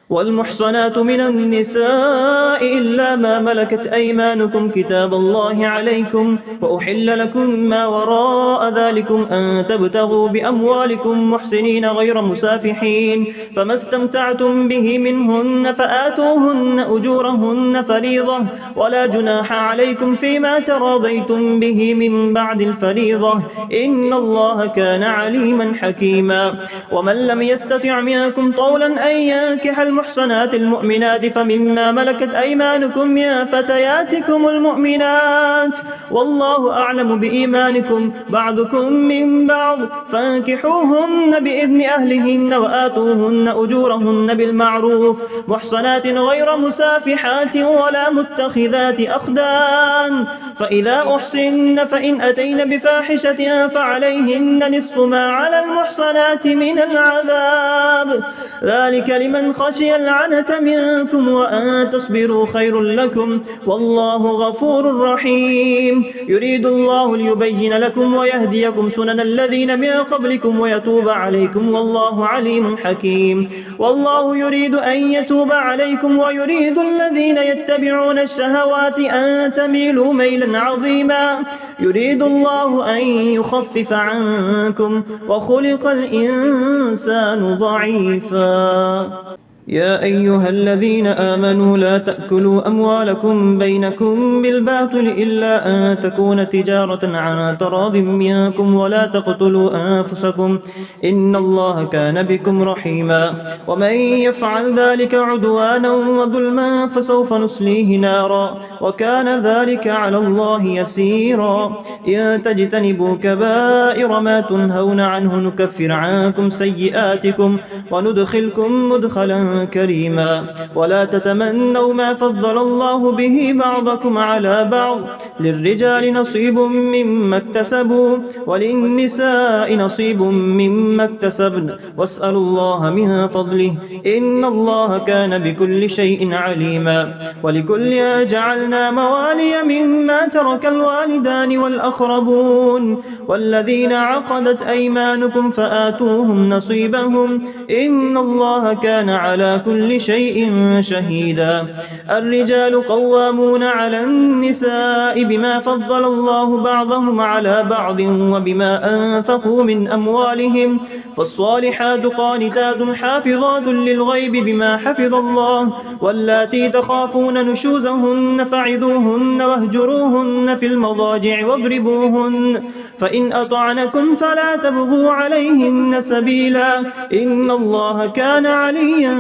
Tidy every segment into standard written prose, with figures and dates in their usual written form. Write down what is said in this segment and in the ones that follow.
والمحصنات من النساء إلا ما ملكت أيمانكم كتاب الله عليكم وأحل لكم ما وراء ذلكم أن تبتغوا بأموالكم محسنين غير مسافحين فما استمتعتم به منهن فآتوهن أجورهن فريضة ولا جناح عليكم فيما تراضيتم به من بعد الفريضة إن الله كان عليما حكيما ومن لم يستطع منكم طولا أن ينكح المحصنات المؤمنات فمما ملكت أيمانكم من فتياتكم المؤمنات والله أعلم بإيمانكم بعضكم من بعض فانكحوهن بإذن أهلهن وآتوهن أجورهن بالمعروف محصنات غير مسافحات ولا متخذات أخدان فإذا أحصن فإن أتين بفاحشة فعليهن نصف ما على المحصنات من العذاب ذلك لمن خشي العنة منكم وأن تصبروا خير لكم والله غفور رحيم يريد الله ليبين لكم ويهديكم سنن الذين من قبلكم ويتوب عليكم والله عليم حكيم والله يريد أن يتوب عليكم ويريد الذين يتبعون الشهوات أن تميلوا ميلا عظيما يريد الله أن يخفف عنكم وخلق الإنسان ضعيفا يا أيها الذين آمنوا لا تأكلوا أموالكم بينكم بالباطل إلا أن تكون تجارة عن تراض منكم ولا تقتلوا أنفسكم إن الله كان بكم رحيما ومن يفعل ذلك عدوانا وظلما فسوف نصليه نارا وكان ذلك على الله يسيرا إن تجتنبوا كبائر ما تنهون عنه نكفر عنكم سيئاتكم وندخلكم مدخلا كريما ولا تتمنوا ما فضل الله به بعضكم على بعض للرجال نصيب مما اكتسبوا وللنساء نصيب مما اكتسبن واسألوا الله من فضله إن الله كان بكل شيء عليما ولكل جعلنا موالي مما ترك الوالدان والأقربون والذين عقدت أيمانكم فآتوهم نصيبهم إن الله كان على كل شيء شهيدا الرجال قوامون على النساء بما فضل الله بعضهم على بعض وبما أنفقوا من أموالهم فالصالحات قانتات حافظات للغيب بما حفظ الله واللاتي تخافون نشوزهن فعظوهن واهجروهن في المضاجع واضربوهن فإن أطعنكم فلا تبغوا عليهن سبيلا إن الله كان عليا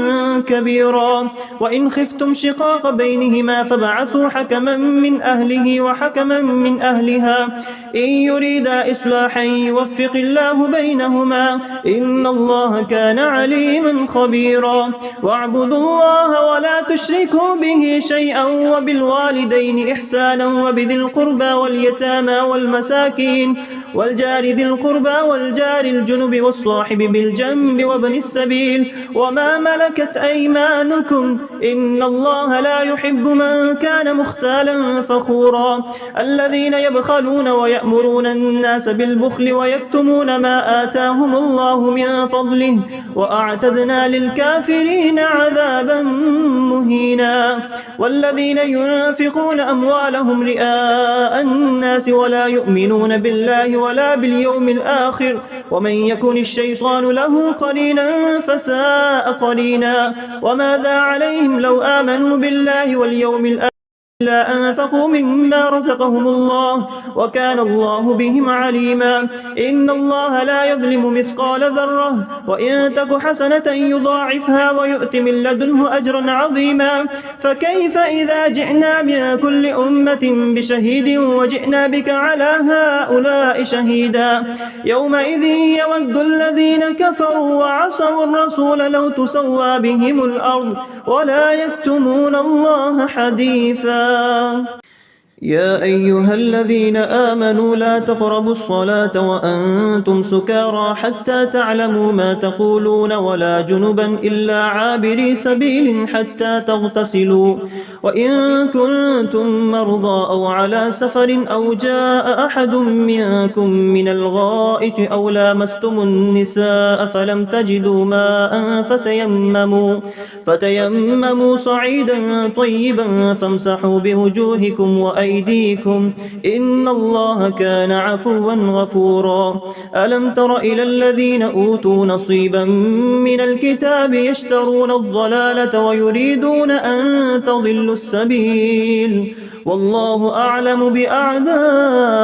كبيرا وإن خفتم شقاق بينهما فابعثوا حكما من أهله وحكما من أهلها إن يريدا إصلاحا يوفق الله بينهما إن الله كان عليما خبيرا واعبدوا الله ولا تشركوا به شيئا وبالوالدين إحسانا وبذي القربى واليتامى والمساكين والجار ذي القربى والجار الجنب والصاحب بالجنب وابن السبيل وما ملكت أيمانكم إن الله لا يحب من كان مختالا فخورا الذين يبخلون ويأمرون الناس بالبخل ويكتمون ما آتاهم الله من فضله وأعتدنا للكافرين عذابا مهينا والذين ينفقون أموالهم رئاء الناس ولا يؤمنون بالله ولا باليوم الآخر ومن يكن الشيطان له قرينا فساء قرينا وماذا عليهم لو آمنوا بالله واليوم الآخر إلا أنفقوا مما رزقهم الله وكان الله بهم عليما إن الله لا يظلم مثقال ذرة وإن تك حسنة يضاعفها ويؤت من لدنه أجرا عظيما فكيف إذا جئنا من كل أمة بشهيد وجئنا بك على هؤلاء شهيدا يومئذ يود الذين كفروا وعصوا الرسول لو تسوى بهم الأرض ولا يكتمون الله حديثا يا أيها الذين آمنوا لا تقربوا الصلاة وأنتم سكارى حتى تعلموا ما تقولون ولا جنبا إلا عابري سبيل حتى تغتسلوا وإن كنتم مرضى أو على سفر أو جاء أحد منكم من الغائط أو لامستم النساء فلم تجدوا ماء فتيمموا صعيدا طيبا فامسحوا بوجوهكم وأيديكم إن الله كان عفوا غفورا ألم تر إلى الذين أوتوا نصيبا من الكتاب يشترون الضلالة ويريدون أن تضلوا السبيل والله أعلم بأعدائكم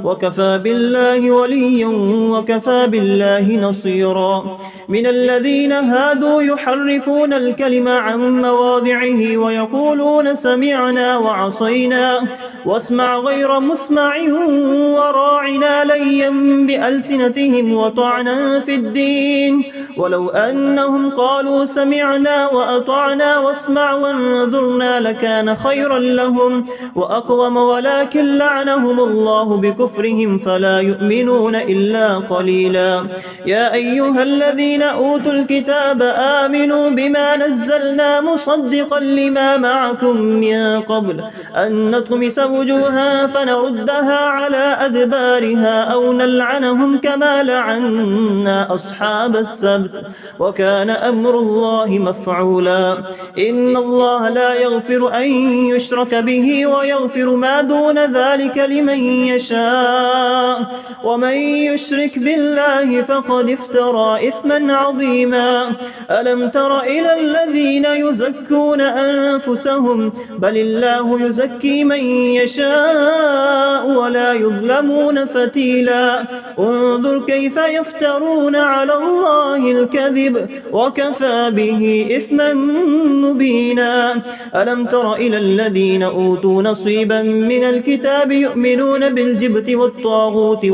وكفى بالله وليا وكفى بالله نصيرا من الذين هادوا يحرفون الكلم عن مواضعه ويقولون سمعنا وعصينا واسمع غير مسمع وراعنا ليا بألسنتهم وطعنا في الدين ولو أنهم قالوا سمعنا وأطعنا واسمع وانظرنا لكان خيرا لهم وأقوم ولكن لعنهم الله بكفرهم فلا يؤمنون إلا قليلا يا أيها الذين أوتوا الكتاب آمنوا بما نزلنا مصدقا لما معكم من قبل أن نطمس وجوها فنردها على أدبارها أو نلعنهم كما لعنا أصحاب السبت وكان أمر الله مفعولا إن الله لا يغفر أن يشرك به ويغفر ما دون ذلك لمن يشاء ومن يشرك بالله فقد افترى إثما عظيما ألم تر إلى الذين يزكون أنفسهم بل الله يزكي من يشاء ولا يظلمون فتيلا انظر كيف يفترون على الله الكذب وكفى به إثما مبينا ألم تر إلى الذين أوتوا نصيبا من الكتاب يؤمنون بالجبت والطاغوت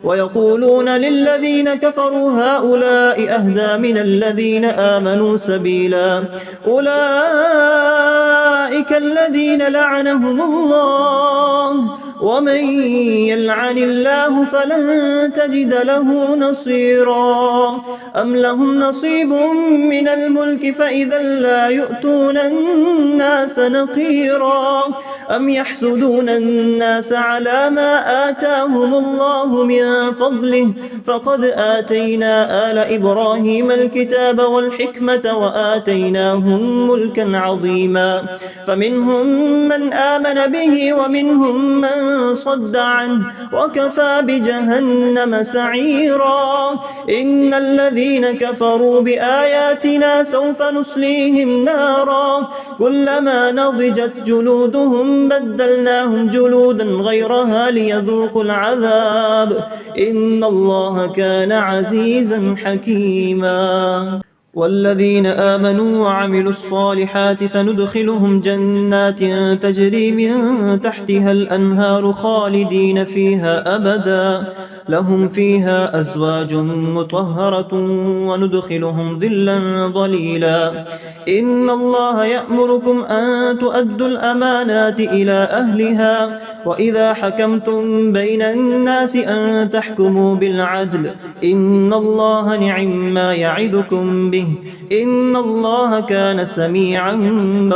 ويقولون للذين كفروا هؤلاء أهدى من الذين آمنوا سبيلا أولئك الذين لعنهم الله ومن يلعن الله فلن تجد له نصيرا أم لهم نصيب من الملك فإذا لا يؤتون الناس نقيرا أم يحسدون الناس على ما آتاهم الله من فضله فقد آتينا آل إبراهيم الكتاب والحكمة وآتيناهم ملكا عظيما فمنهم من آمن به ومنهم من صد عنه وكفى بجهنم سعيرا إن الذين كفروا بآياتنا سوف نصليهم نارا كلما نضجت جلودهم بدلناهم جلودا غيرها ليذوقوا العذاب إن الله كان عزيزا حكيما والذين آمنوا وعملوا الصالحات سندخلهم جنات تجري من تحتها الأنهار خالدين فيها أبدا لهم فيها أزواج مطهرة وندخلهم ظلا ظليلا إن الله يأمركم أن تؤدوا الأمانات إلى أهلها وإذا حكمتم بين الناس أن تحكموا بالعدل إن الله نعم ما يعدكم به إن الله كان سميعا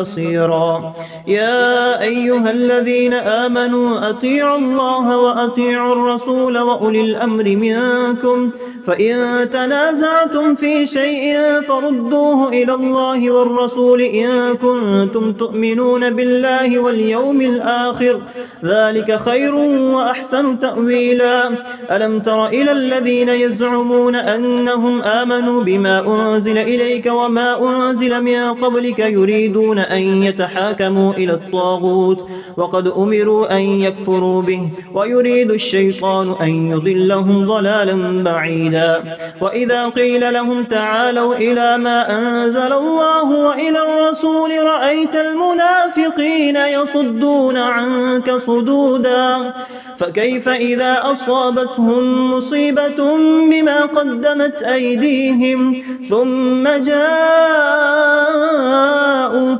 بصيرا يا أيها الذين آمنوا أطيعوا الله وأطيعوا الرسول وأولي الأمر منكم فإن تنازعتم في شيء فردوه إلى الله والرسول إن كنتم تؤمنون بالله واليوم الآخر ذلك خير وأحسن تأويلا ألم تر إلى الذين يزعمون أنهم آمنوا بما أنزل إليك وما أنزل من قبلك يريدون أن يتحاكموا إلى الطاغوت وقد أمروا أن يكفروا به ويريد الشيطان أن يضلهم ضلالا بعيدا. وإذا قيل لهم تعالوا إلى ما أنزل الله وإلى الرسول رأيت المنافقين يصدون عنك صدودا. فكيف إذا أصابتهم مصيبة بما قدمت أيديهم ثم جاءوك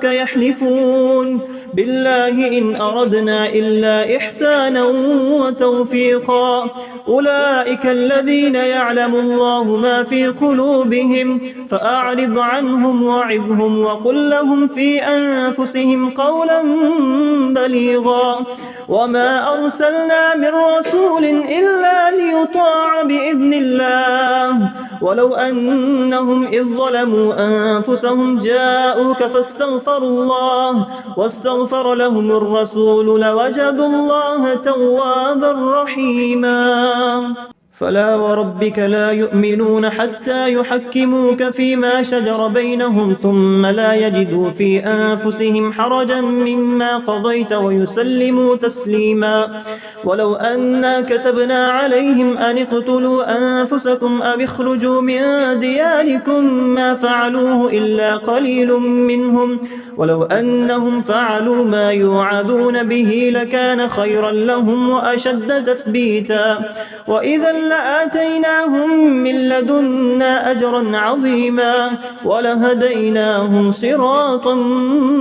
يحلفون بالله إن أردنا إلا إحسانا وتوفيقا أولئك الذين يعلم الله ما في قلوبهم فأعرض عنهم وعظهم وقل لهم في أنفسهم قولا بليغا. وما أرسلنا من رسول إلا ليطاع بإذن الله ولو أنهم إذ ظلموا أنفسهم جاءوك فاستغفروا الله واستغفر لهم الرسول لوجدوا الله توابا رحيما. فلا وربك لا يؤمنون حتى يحكموك فيما شجر بينهم ثم لا يجدوا في أنفسهم حرجا مما قضيت ويسلموا تسليما. ولو أنا كتبنا عليهم أن اقتلوا أنفسكم أو اخرجوا من دياركم ما فعلوه إلا قليل منهم ولو أنهم فعلوا ما يوعدون به لكان خيرا لهم وأشد تثبيتا وإذا لآتيناهم من لدنا أجرا عظيما ولهديناهم صراطا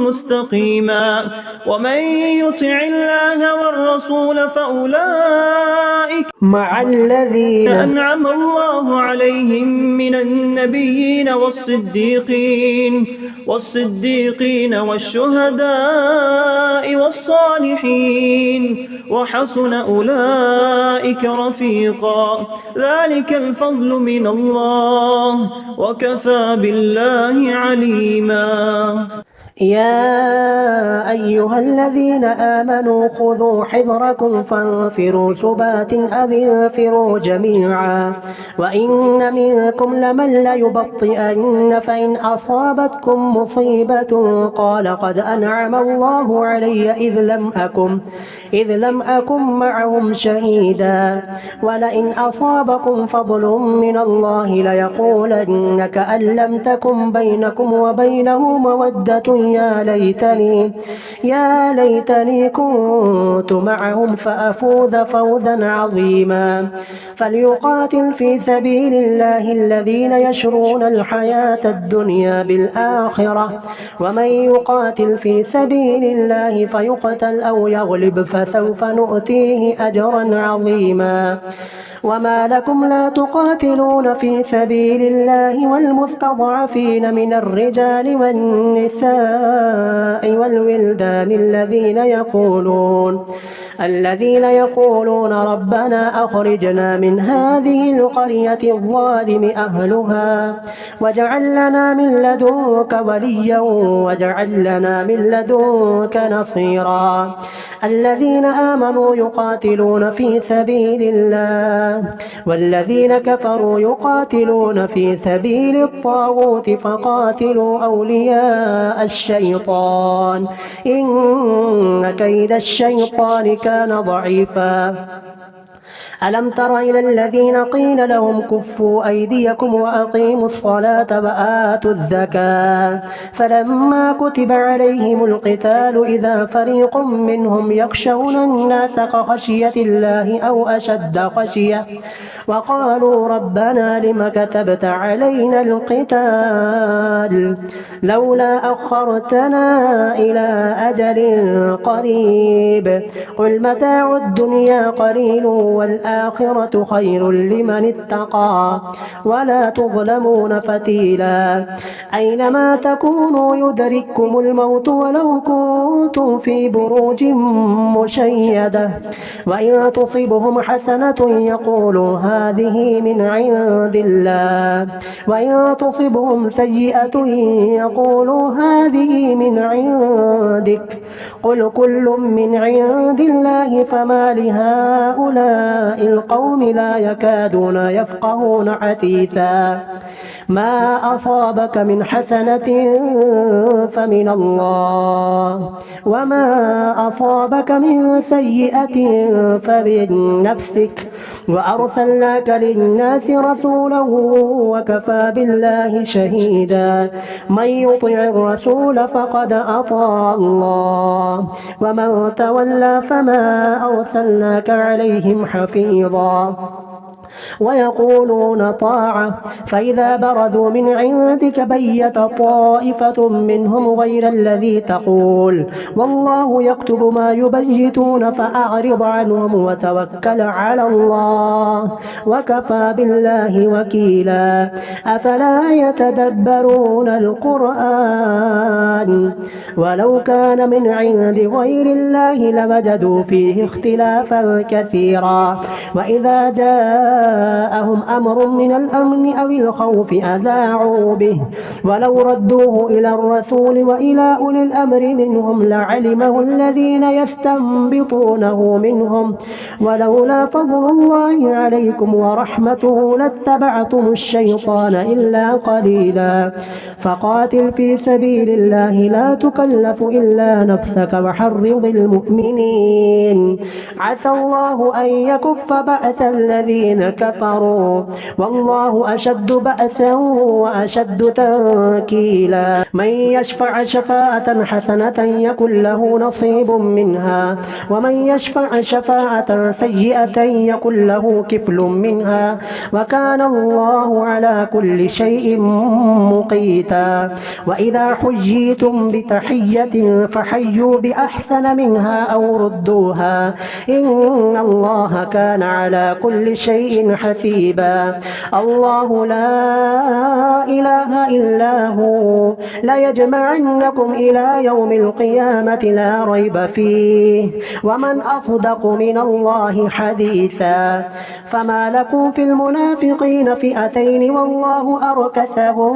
مستقيما. ومن يطع الله والرسول فأولئك مع الذين أنعم الله عليهم من النبيين والصديقين والشهداء والصالحين وحسن أولئك رفيقا ذلك الفضل من الله وكفى بالله عليما. يا أيها الذين آمنوا خذوا حذركم فانفروا ثبات أو انفروا جميعا وإن منكم لمن ليبطئن فإن أصابتكم مصيبة قال قد أنعم الله علي إذ لم أكن معهم شهيدا ولئن أصابكم فضل من الله ليقولن كأن لم تكن بينكم وبينه مودة يا ليتني كنت معهم فأفوز فوزا عظيما. فليقاتل في سبيل الله الذين يشرون الحياة الدنيا بالآخرة ومن يقاتل في سبيل الله فيقتل أو يغلب فسوف نؤتيه أجرا عظيما. وما لكم لا تقاتلون في سبيل الله والمستضعفين من الرجال والنساء والولدان الذين يقولون ربنا أخرجنا من هذه القرية الظالم أهلها واجعل لنا من لدنك وليا واجعل لنا من لدنك نصيرا. الذين آمنوا يقاتلون في سبيل الله والذين كفروا يقاتلون في سبيل الطاغوت فقاتلوا أولياء الشيطان إن كيد الشيطان كان ضعيفا. ألم تر إلى الذين قيل لهم كفوا أيديكم وأقيموا الصلاة وآتوا الزكاة فلما كتب عليهم القتال إذا فريق منهم يخشون الناس كخشية الله أو أشد خشية وقالوا ربنا لم كتبت علينا القتال لولا أخرتنا إلى أجل قريب قل متاع الدنيا قليل والآخرة خير لمن اتقى ولا تظلمون فتيلا. أينما تكونوا يدرككم الموت ولو كنتم في بروج مشيدة وإن تصبهم حسنة يقولوا هذه من عند الله وإن تصبهم سيئة يقولوا هذه من عندك قل كل من عند الله فما لهؤلاء القوم لا يكادون يفقهون حديثا. ما أصابك من حسنة فمن الله وما أصابك من سيئة فمن نفسك وأرسلناك للناس رسولا وكفى بالله شهيدا من يطع الرسول فقد أطاع الله ومن تولى فما أرسلناك عليهم حفيظا ويقولون طاعة فإذا برزوا من عندك بيت طائفة منهم غير الذي تقول والله يكتب ما يبيتون فأعرض عنهم وتوكل على الله وكفى بالله وكيلا أفلا يتدبرون القرآن ولو كان من عند غير الله لوجدوا فيه اختلافا كثيرا وإذا جاءهم أمر من الأمن أو الخوف أذاعوا به ولو ردوه إلى الرسول وإلى أولي الأمر منهم لعلمه الذين يستنبطونه منهم ولولا فضل الله عليكم ورحمته لاتبعتم الشيطان إلا قليلا فقاتل في سبيل الله لا تكلف إلا نفسك وحرض المؤمنين عسى الله أن يكف بأس الذين كفروا والله أشد بأسا وأشد تنكيلا من يشفع شفاعة حسنة يكن له نصيب منها ومن يشفع شفاعة سيئة يكن له كفل منها وكان الله على كل شيء مقيتا وإذا حييتم بتحية فحيوا بأحسن منها أو ردوها إن الله كان على كل شيء حسيبا الله لا إله إلا هو ليجمعنكم إلى يوم القيامة لا ريب فيه ومن أصدق من الله حديثا فما لكم في المنافقين فئتين والله أركسهم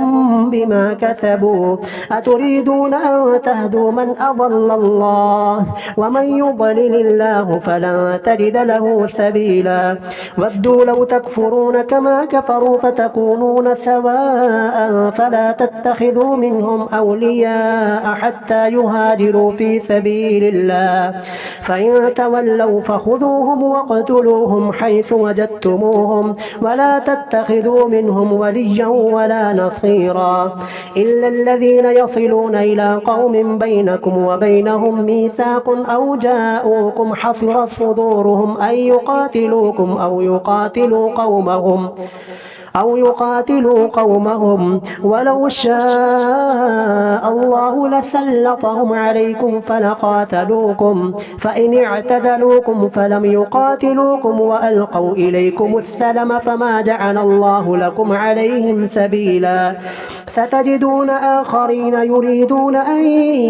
بما كسبوا أتريدون أن تهدوا من أضل الله ومن يضلل الله فلن تجد له سبيلا ودوا لو تكفرون كما كفروا فتكونون سواء فلا تتخذوا منهم أولياء حتى يهاجروا في سبيل الله فإن تولوا فخذوهم واقتلوهم حيث وجدتموهم ولا تتخذوا منهم وليا ولا نصيرا إلا الذين يصلون إلى قوم بينكم وبينهم ميثاق أو جاءوكم حصرت صدورهم أن يقاتلوكم أو يقاتلوا قومهم ولو شاء الله لسلطهم عليكم فلقاتلوكم فإن اعتزلوكم فلم يقاتلوكم وألقوا إليكم السلم فما جعل الله لكم عليهم سبيلا ستجدون آخرين يريدون أن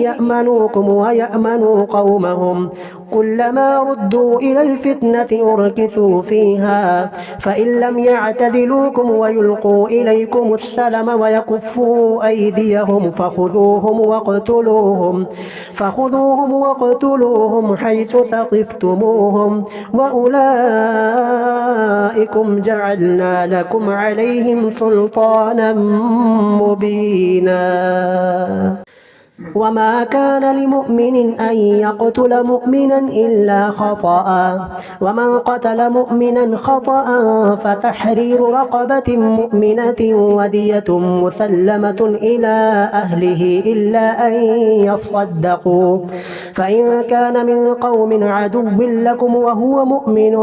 يأمنوكم ويأمنوا قومهم كلما ردوا إلى الفتنة أركسوا فيها فإن لم يعتزلوكم ويلقوا إليكم السلم ويكفوا أيديهم فخذوهم واقتلوهم حيث ثقفتموهم وأولئكم جعلنا لكم عليهم سلطانا مبينا وما كان لمؤمن أن يقتل مؤمنا إلا خطأ ومن قتل مؤمنا خطأ فتحرير رقبة مؤمنة ودية مسلمة إلى أهله إلا أن يصدقوا فإن كان من قوم عدو لكم وهو مؤمن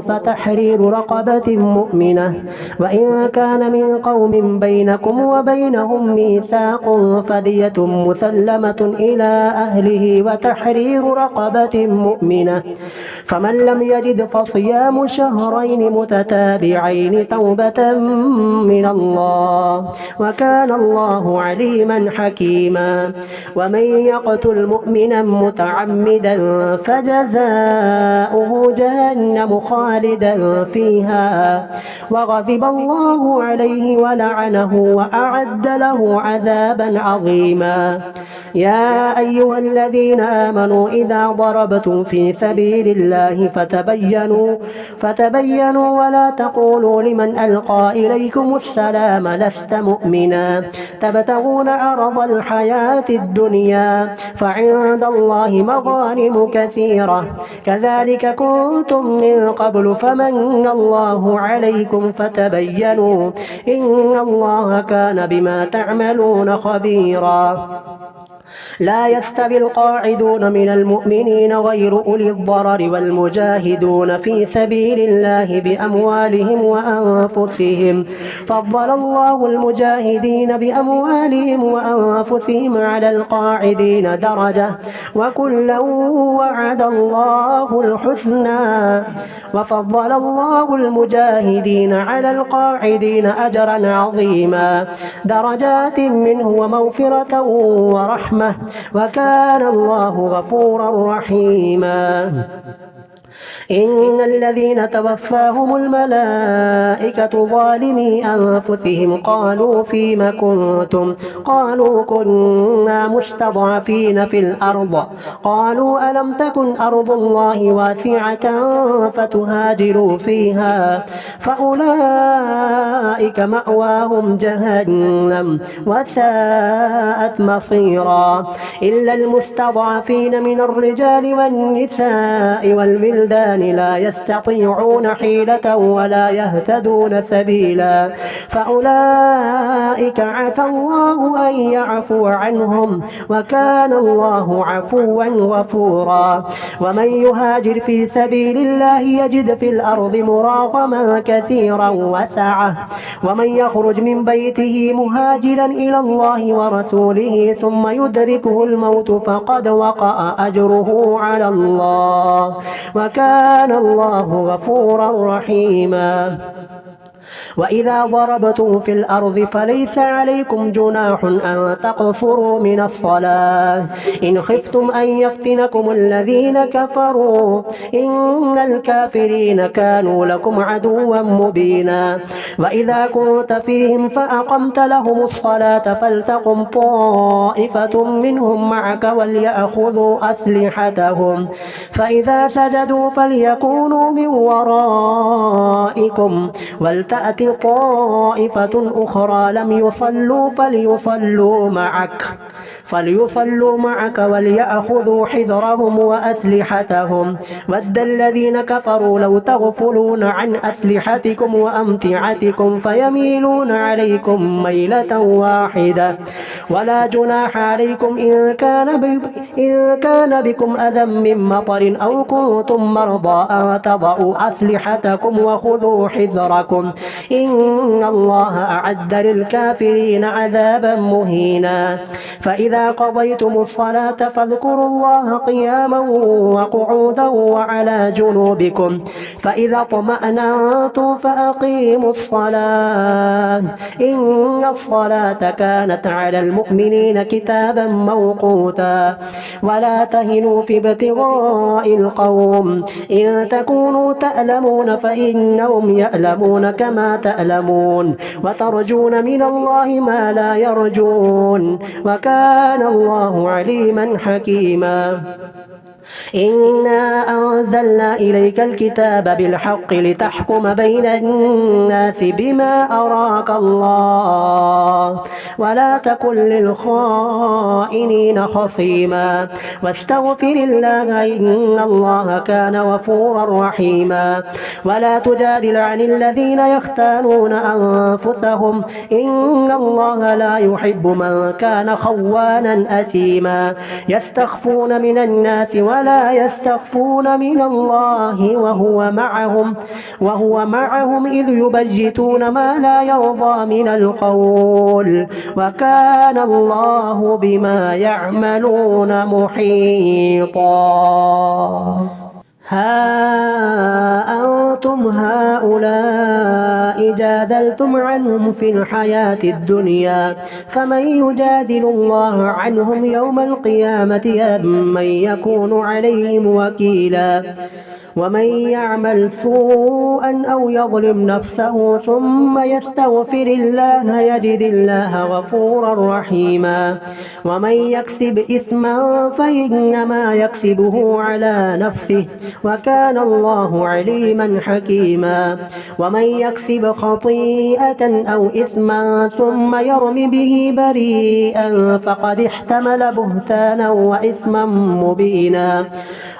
فتحرير رقبة مؤمنة وإن كان من قوم بينكم وبينهم ميثاق فدية مسلمة إلى أهله وتحرير رقبة مؤمنة فمن لم يجد فصيام شهرين متتابعين توبة من الله وكان الله عليما حكيما ومن يقتل مؤمنا متعمدا فجزاؤه جهنم خالدا فيها وغضب الله عليه ولعنه وأعد له عذابا عظيما يا أيها الذين آمنوا إذا ضربتم في سبيل الله فتبينوا ولا تقولوا لمن ألقى إليكم السلام لست مؤمنا تبتغون عرض الحياة الدنيا فعند الله مغانم كثيرة كذلك كنتم من قبل فمن الله عليكم فتبينوا إن الله كان بما تعملون خبيرا لا يستوي القاعدون من المؤمنين غير أولي الضرر والمجاهدون في سبيل الله بأموالهم وأنفسهم فضل الله المجاهدين بأموالهم وأنفسهم على القاعدين درجة وكلا وعد الله الحسنى وفضل الله المجاهدين على القاعدين أجرا عظيما درجات منه ومغفرة ورحمة وكان الله غفورا رحيما إن الذين توفاهم الملائكة ظالمي أنفسهم قالوا فيم كنتم قالوا كنا مستضعفين في الأرض قالوا ألم تكن أرض الله واسعة فتهاجروا فيها فأولئك مأواهم جهنم وساءت مصيرا إلا المستضعفين من الرجال والنساء والولدان لا يستطيعون حيلة ولا يهتدون سبيلا فأولئك عسى الله أن يعفو عنهم وكان الله عفوا غفورا ومن يهاجر في سبيل الله يجد في الأرض مراغما كثيرا وسعة ومن يخرج من بيته مهاجرا إلى الله ورسوله ثم يدركه الموت فقد وقع أجره على الله وكان الله غفورا رحيما وإذا ضربتم في الأرض فليس عليكم جناح أن تقصروا من الصلاة إن خفتم أن يفتنكم الذين كفروا إن الكافرين كانوا لكم عدوا مبينا وإذا كنت فيهم فأقمت لهم الصلاة فلتقم طائفة منهم معك وليأخذوا أسلحتهم فإذا سجدوا فليكونوا من ورائكم ولتأت طائفة أخرى لم يصلوا فليصلوا معك وليأخذوا حذرهم وأسلحتهم ود الذين كفروا لو تغفلون عن أسلحتكم وأمتعتكم فيميلون عليكم ميلة واحدة ولا جناح عليكم إن كان بكم أذى من مطر أو كنتم مرضى أن تضعوا أسلحتكم وخذوا حذركم إن الله أعد للكافرين عذابا مهينا فإذا قضيتم الصلاة فاذكروا الله قياما وقعودا وعلى جنوبكم فإذا اطمأننتم فأقيموا الصلاة إن الصلاة كانت على المؤمنين كتابا موقوتا ولا تهنوا في ابتغاء القوم إن تكونوا تألمون فإنهم يألمون كما تألمون وترجون من الله ما لا يرجون وكان الله عليما حكيما إنا أنزلنا إليك الكتاب بالحق لتحكم بين الناس بما أراك الله ولا تكن للخائنين خصيما واستغفر الله إن الله كان غفورا رحيما ولا تجادل عن الذين يختانون أنفسهم إن الله لا يحب من كان خوانا أثيما يستخفون من الناس ولا يستخفون من الله وهو معهم إذ يبجتون ما لا يرضى من القول وكان الله بما يعملون محيطا ها أنتم هؤلاء جادلتم عنهم في الحياة الدنيا فمن يجادل الله عنهم يوم القيامة أم من يكون عليهم وكيلا ومن يعمل سوءا أو يظلم نفسه ثم يستغفر الله يجد الله غفورا رحيما ومن يكسب إثما فإنما يكسبه على نفسه وكان الله عليما حكيما ومن يكسب خطيئة أو إثما ثم يرم به بريئا فقد احتمل بهتانا وإثما مبينا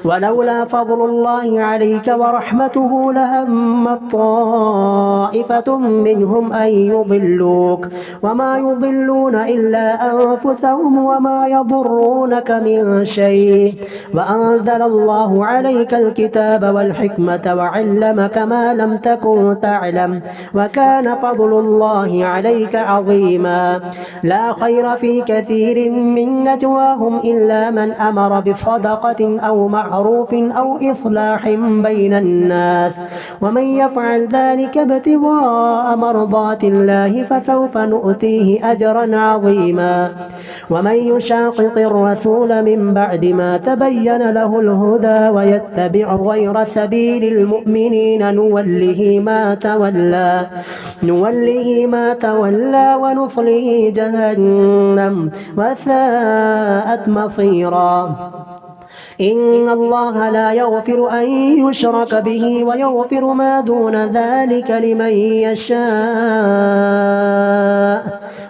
ولولا فضل الله عليك ورحمته لهم طائفة منهم أن يضلوك وما يضلون إلا أنفسهم وما يضرونك من شيء وأنزل الله عليك الكتاب والحكمة وعلمك ما لم تكن تعلم وكان فضل الله عليك عظيما لا خير في كثير من نجواهم إلا من أمر بصدقة أو معروف أو إصلاح بين الناس ومن يفعل ذلك ابتغاء مرضات الله فسوف نؤتيه أجرا عظيما ومن يشاقق الرسول من بعد ما تبين له الهدى ويتبع غير سبيل المؤمنين نوله ما تولى ونصله جهنم وساءت مصيرا إن الله لا يغفر أن يشرك به ويغفر ما دون ذلك لمن يشاء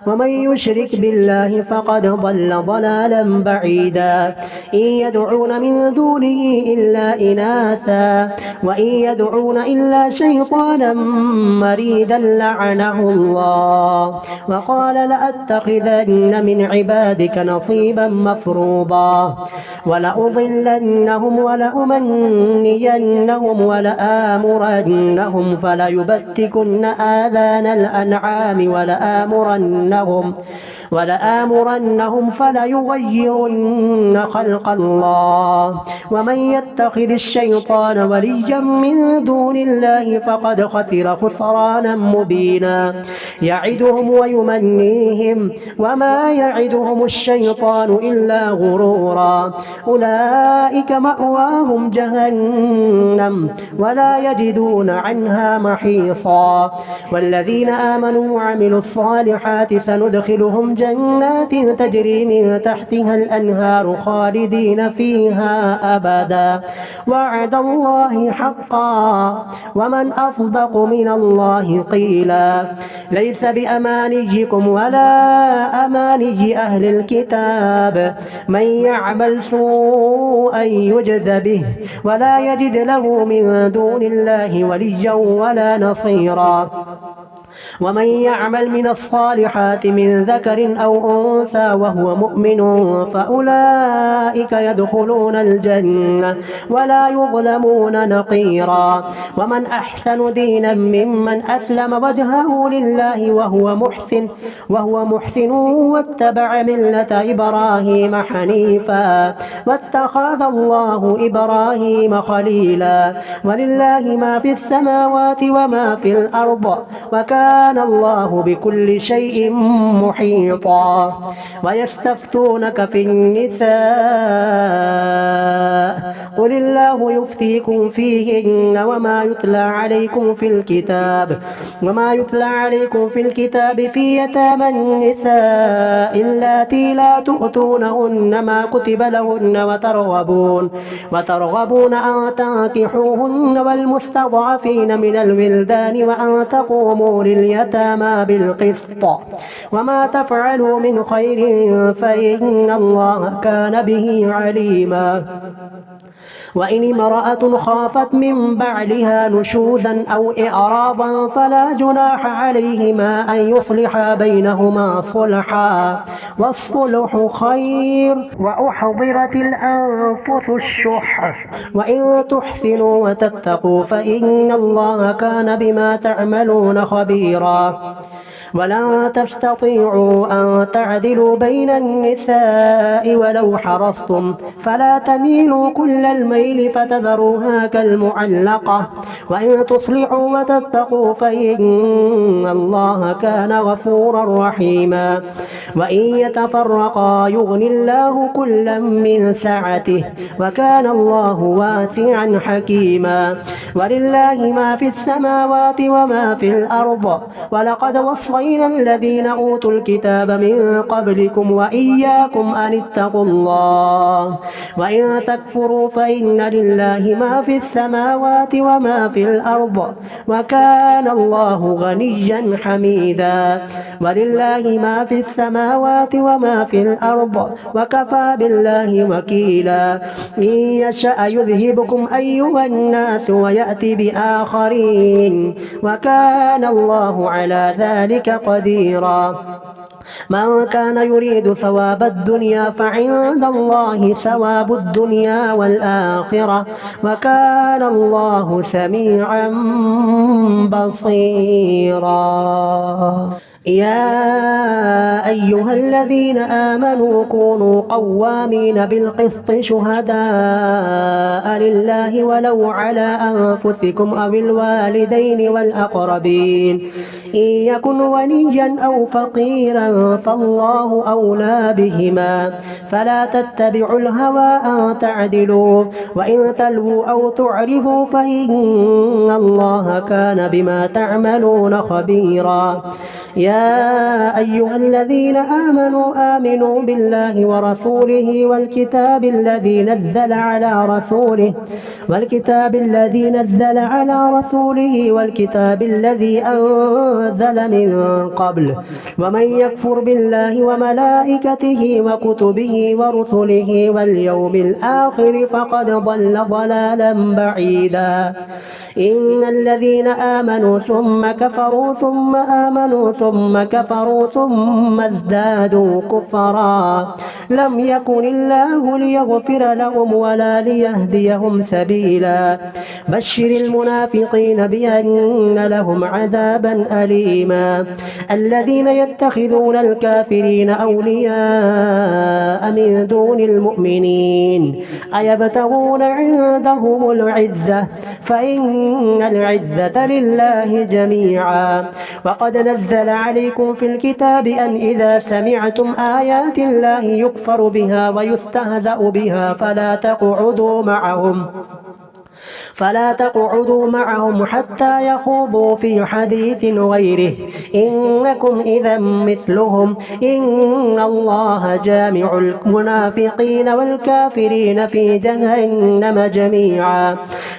ومن يشرك بالله فقد ضل ضلالا بعيدا إن يدعون من دونه إلا إناثا وإن يدعون إلا شيطانا مريدا لعنه الله وقال لأتخذن من عبادك نصيبا مفروضا ولأضلنهم ولأمنينهم ولآمرنهم فليبتكن آذان الأنعام ولآمرنهم فليغيرن خلق الله ومن يتخذ الشيطان وليا من دون الله فقد خسر خسرانا مبينا يعدهم ويمنيهم وما يعدهم الشيطان إلا غرورا أولئك مأواهم جهنم ولا يجدون عنها محيصا والذين آمنوا وعملوا الصالحات سندخلهم جنات تجري من تحتها الأنهار خالدين فيها أبدا وعد الله حقا ومن أصدق من الله قيلا ليس بأمانيكم ولا أماني أهل الكتاب من يعمل سوءا يجز به ولا يجد له من دون الله وليا ولا نصيرا ومن يعمل من الصالحات من ذكر أو أنثى وهو مؤمن فأولئك يدخلون الجنة ولا يظلمون نقيرا ومن أحسن دينا ممن أسلم وجهه لله وهو محسن واتبع ملة إبراهيم حنيفا واتخذ الله إبراهيم خليلا ولله ما في السماوات وما في الأرض وكان الله بكل شيء محيطا ويستفتونك في النساء قل الله يفتيكم فيهن وما يتلى عليكم في الكتاب في يتامى النساء اللاتي لا تؤتونهن ما كتب لهن وترغبون أن تنكحوهن والمستضعفين من الولدان وأن تقوموا لليتامى بالقسط وما تفعلوا من خير فإن الله كان به عليما وإن امرأة خافت من بعلها نشوزا أو إعراضا فلا جناح عليهما أن يصلحا بينهما صلحا والصلح خير وأحضرت الأنفس الشح وإن تحسنوا وتتقوا فإن الله كان بما تعملون خبيرا ولن تستطيعوا أن تعدلوا بين النساء ولو حرصتم فلا تميلوا كل الميل فتذروها كالمعلقة وإن تصلحوا وتتقوا فإن الله كان غفورا رحيما وإن يتفرقا يغني الله كلا من سعته وكان الله واسعا حكيما ولله ما في السماوات وما في الأرض ولقد وصينا الذين أوتوا الكتاب من قبلكم وإياكم أن اتقوا الله وإن تكفروا فإن لله ما في السماوات وما في الأرض وكان الله غنيا حميدا ولله ما في السماوات وما في الأرض وكفى بالله وكيلا إن يشأ يذهبكم أيها الناس ويأتي بآخرين وكان الله على ذلك قديرا من كان يريد ثواب الدنيا فعند الله ثواب الدنيا والآخرة وكان الله سميعا بصيرا يا أيها الذين آمنوا كونوا قوامين بالقسط شهداء لله ولو على أنفسكم أو الوالدين والأقربين إن يكن وليا أو فقيرا فالله أولى بهما فلا تتبعوا الهوى أن تعدلوا وإن تلووا أو تعرضوا فإن الله كان بما تعملون خبيرا يا أيها الذين آمنوا بالله ورسوله والكتاب الذي نزل على رسوله والكتاب الذي أنزل من قبل ومن يكفر بالله وملائكته وكتبه ورسله واليوم الآخر فقد ضل ضلالا بعيدا إن الذين آمنوا ثم كفروا ثم آمنوا ثم كفروا ثم ازدادوا كفرا لم يكن الله ليغفر لهم ولا ليهديهم سبيلا بشر المنافقين بأن لهم عذابا أليما الذين يتخذون الكافرين أولياء من دون المؤمنين أيبتغون عندهم العزة فإن العزة لله جميعا وقد نزل عليكم في الكتاب أن إذا سمعتم آيات الله يكفر بها ويستهزأ بها فلا تقعدوا معهم حتى يخوضوا في حديث غيره إنكم إذا مثلهم إن الله جامع المنافقين والكافرين في جهنم جميعا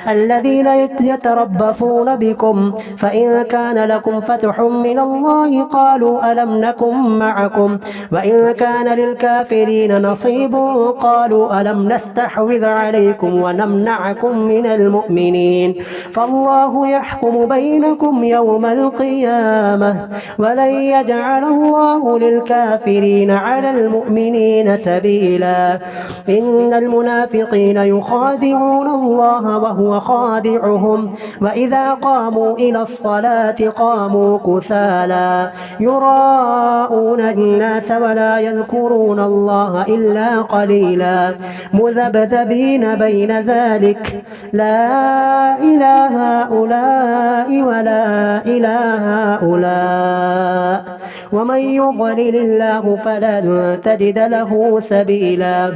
الذين يتربصون بكم فإن كان لكم فتح من الله قالوا ألم نكن معكم وإن كان للكافرين نصيب قالوا ألم نستحوذ عليكم ونمنعكم من المؤمنين فالله يحكم بينكم يوم القيامة ولن يجعل الله للكافرين على المؤمنين سبيلا إن المنافقين يخادعون الله وهو خادعهم وإذا قاموا إلى الصلاة قاموا كسالى يراءون الناس ولا يذكرون الله إلا قليلا مذبذبين بين ذلك لا إله هؤلاء ولا إله هؤلاء ومن يضلل الله فلن تجد له سبيلا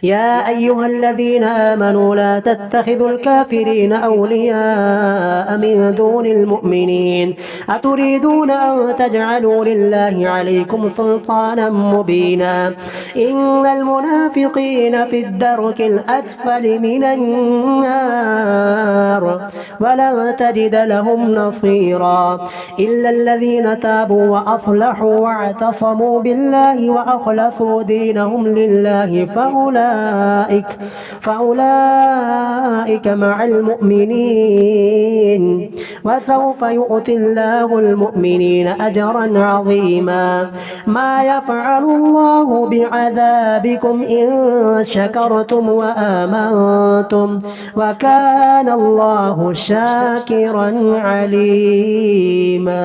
يا أيها الذين آمنوا لا تتخذوا الكافرين أولياء من دون المؤمنين أتريدون أن تجعلوا لله عليكم سلطانا مبينا إن المنافقين في الدرك الأسفل من النار ولن تجد لهم نصيرا إلا الذين تابوا وأصلحوا واعتصموا بالله وأخلصوا دينهم لله فأولئك فأولئك مع المؤمنين وسوف يؤتي الله المؤمنين أجرا عظيما. ما يفعل الله بعذابكم إن شكرتم وآمنتم وكان الله شاكرا عليما.